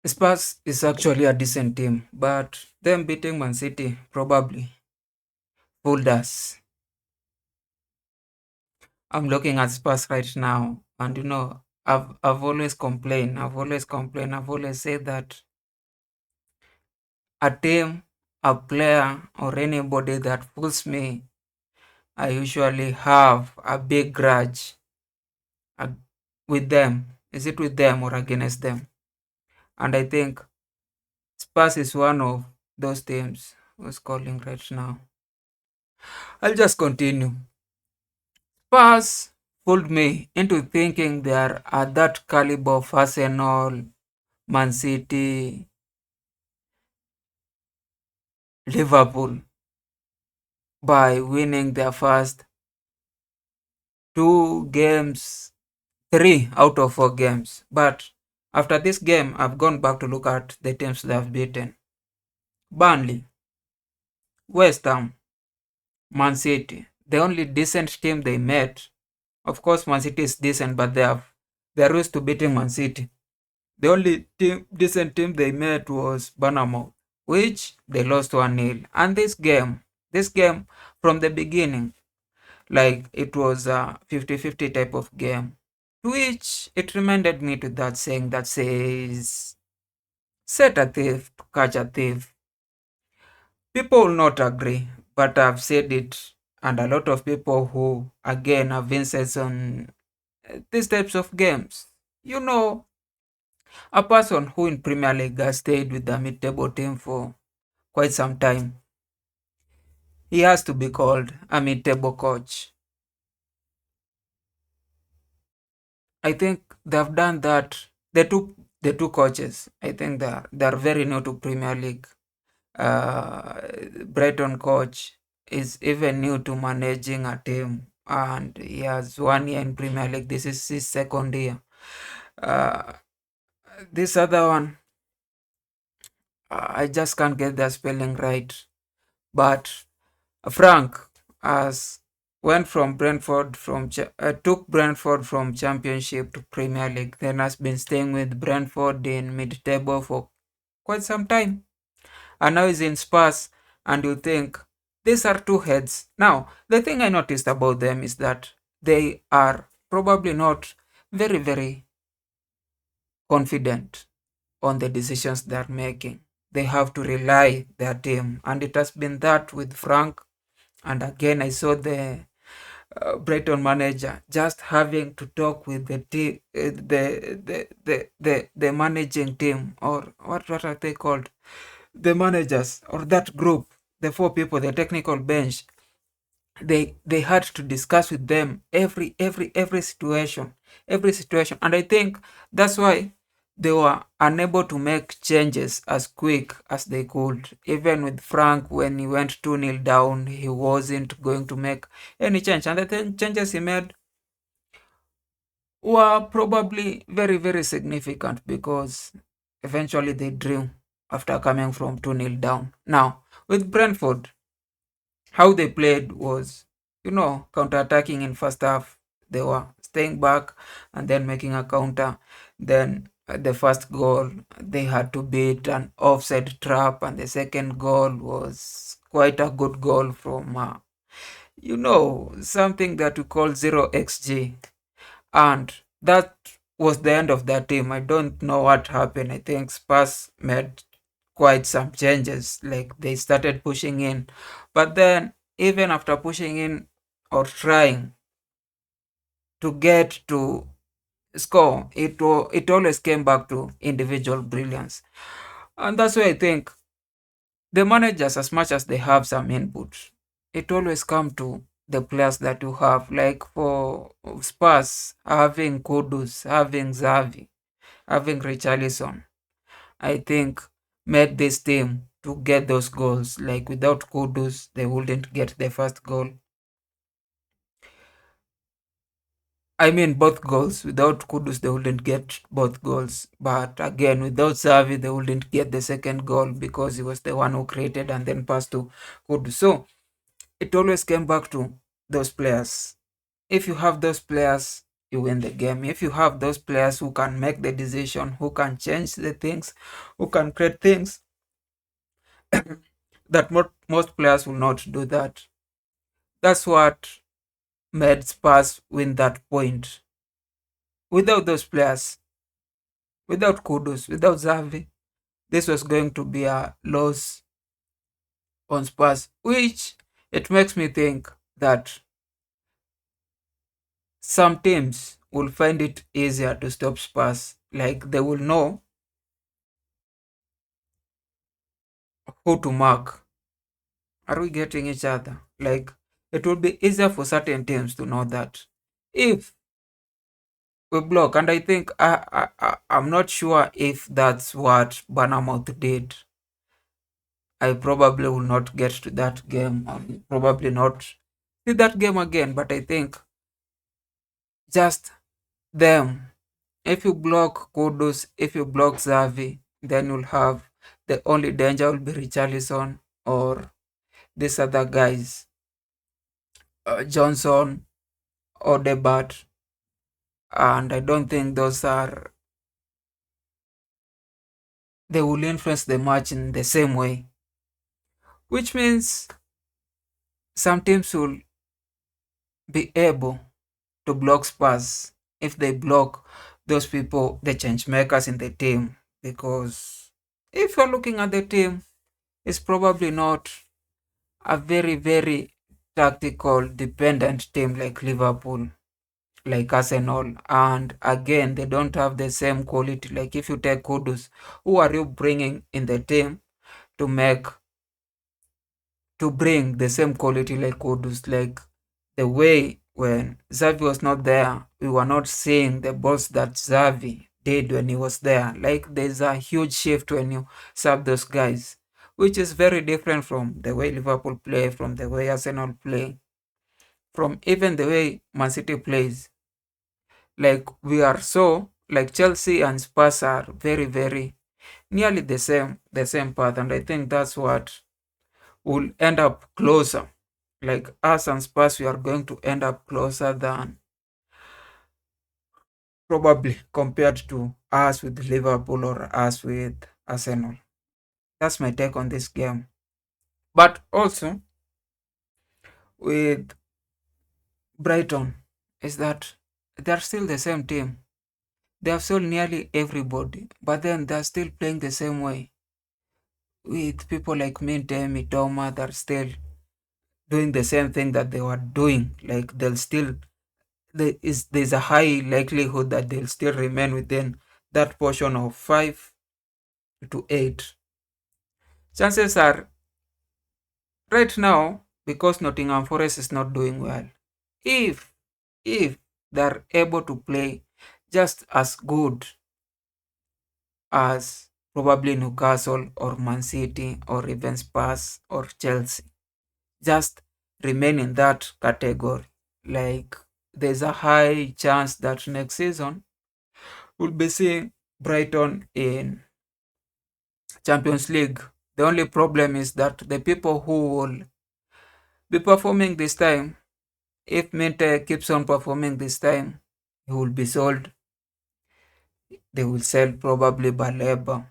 Spurs is actually a decent team, but them beating Man City probably fooled us. I'm looking at Spurs right now, and I've always complained, I've always said that a team, a player, or anybody that fools me, I usually have a big grudge uh, with them. Is it with them or against them? And I think Spurs is one of those teams who's calling right now. I'll just continue. Spurs fooled me into thinking they are at that caliber of Arsenal, Man City, Liverpool by winning their first 2 games, 3 out of 4 games. But after this game, I've gone back to look at the teams they have beaten. Burnley, West Ham, Man City. The only decent team they met, of course Man City is decent, but they're used to beating Man City. The only decent team they met was Bournemouth, which they lost 1-0. And this game from the beginning, like it was a 50-50 type of game, to which it reminded me to that saying that says, set a thief to catch a thief. People will not agree, but I've said it, and a lot of people who, again, have insights on these types of games. You know, a person who in Premier League has stayed with the mid-table team for quite some time, he has to be called a mid-table coach. I think they've done that. The two coaches. I think they're very new to Premier League. Brighton coach is even new to managing a team, and he has 1 year in Premier League. This is his second year. Uh, this other one, I just can't get the spelling right. But Frank has went from Brentford took Brentford from Championship to Premier League. Then has been staying with Brentford in mid-table for quite some time, and now he's in Spurs. And you think these are two heads. Now, the thing I noticed about them is that they are probably not very, very confident on the decisions they're making. They have to rely their team, and it has been that with Frank. And again, I saw the Brighton manager just having to talk with the team, the managing team, or what are they called? The managers or that group, the 4 people, the technical bench. They had to discuss with them every situation, and I think that's why they were unable to make changes as quick as they could. Even with Frank, when he went 2-0 down, he wasn't going to make any change, and the changes he made were probably very, very significant because eventually they drew after coming from 2-0 down. Now, with Brentford, how they played was, counter-attacking in first half. They were staying back and then making a counter. Then the first goal, they had to beat an offside trap, and the second goal was quite a good goal from, something that we call 0xg. And that was the end of that team. I don't know what happened. I think Spurs made quite some changes. Like they started pushing in. But then, even after pushing in or trying to get to score, it always came back to individual brilliance. And that's why I think the managers, as much as they have some input, it always comes to the players that you have. Like for Spurs, having Kudus, having Xavi, having Richarlison, I think made this team to get those goals. Like without Kudus, they wouldn't get the first goal. I mean, both goals. Without Kudus, they wouldn't get both goals. But again, without Xavi, they wouldn't get the second goal because he was the one who created and then passed to Kudus. So it always came back to those players. If you have those players, you win the game. If you have those players who can make the decision, who can change the things, who can create things that most players will not do that. That's what made Spurs win that point. Without those players, without Kudus, without Xavi, this was going to be a loss on Spurs, which it makes me think that some teams will find it easier to stop Spurs. Like they will know who to mark. Are we getting each other? Like it will be easier for certain teams to know that if we block, and I think I'm not sure if that's what Banamouth did. I probably will not get to that game. I'll probably not see that game again, but I think just them. If you block Kudus, if you block Xavi, then you'll have the only danger will be Richarlison or these other guys, Johnson or Debat, and I don't think those are they will influence the match in the same way, which means some teams will be able to block Spurs if they block those people, the change makers in the team. Because if you're looking at the team, it's probably not a very tactical dependent team like Liverpool, like Arsenal. And again, they don't have the same quality. Like if you take Kudus, who are you bringing in the team to make to bring the same quality like Kudus? Like the way when Xavi was not there, we were not seeing the balls that Xavi did when he was there. Like there's a huge shift when you sub those guys, which is very different from the way Liverpool play, from the way Arsenal play, from even the way Man City plays. Like we are so like Chelsea and Spurs are very nearly the same path, and I think that's what will end up closer. Like us and Spurs, we are going to end up closer than probably compared to us with Liverpool or us with Arsenal. That's my take on this game. But also with Brighton is that they're still the same team. They have sold nearly everybody, but then they're still playing the same way. With people like Minte, Mitoma, they're still doing the same thing that they were doing. Like they'll still there's a high likelihood that they'll still remain within that portion of 5 to 8. Chances are right now, because Nottingham Forest is not doing well, if if they're able to play just as good as probably Newcastle or Man City or even Spurs or Chelsea, just remain in that category. Like there's a high chance that next season we'll be seeing Brighton in Champions League. The only problem is that the people who will be performing this time, if Minte keeps on performing this time, he will be sold. They will sell probably Baleba.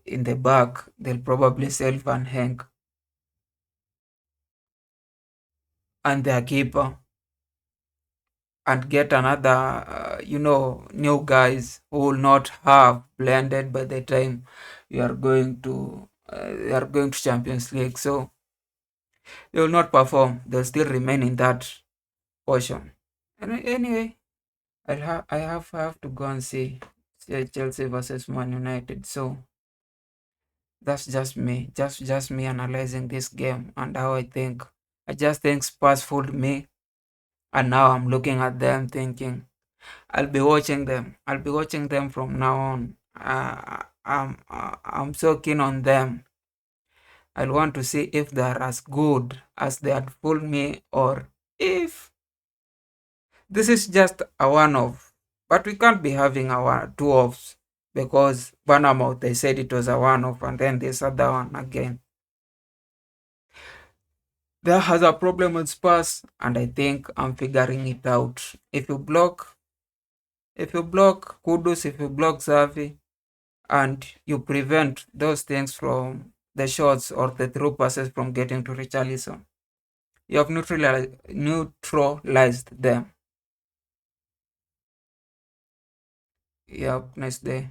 In the back, they'll probably sell Van Henk and their keeper and get another, new guys who will not have blended by the time you are going to Champions League. So they will not perform. They'll still remain in that portion. Anyway, I have to go and see Chelsea versus Man United. So that's just me analyzing this game and how I think. I just think Spurs fooled me, and now I'm looking at them thinking I'll be watching them. I'll be watching them from now on. I'm so keen on them. I'll want to see if they're as good as they had fooled me, or if this is just a one-off. But we can't be having our two-offs, because Bournemouth, they said it was a one-off, and then this other one again. There has a problem with Spurs, and I think I'm figuring it out. If you block Kudus, if you block Xavi, and you prevent those things from the shots or the through passes from getting to Richarlison, you have neutralized them. Yep, nice day.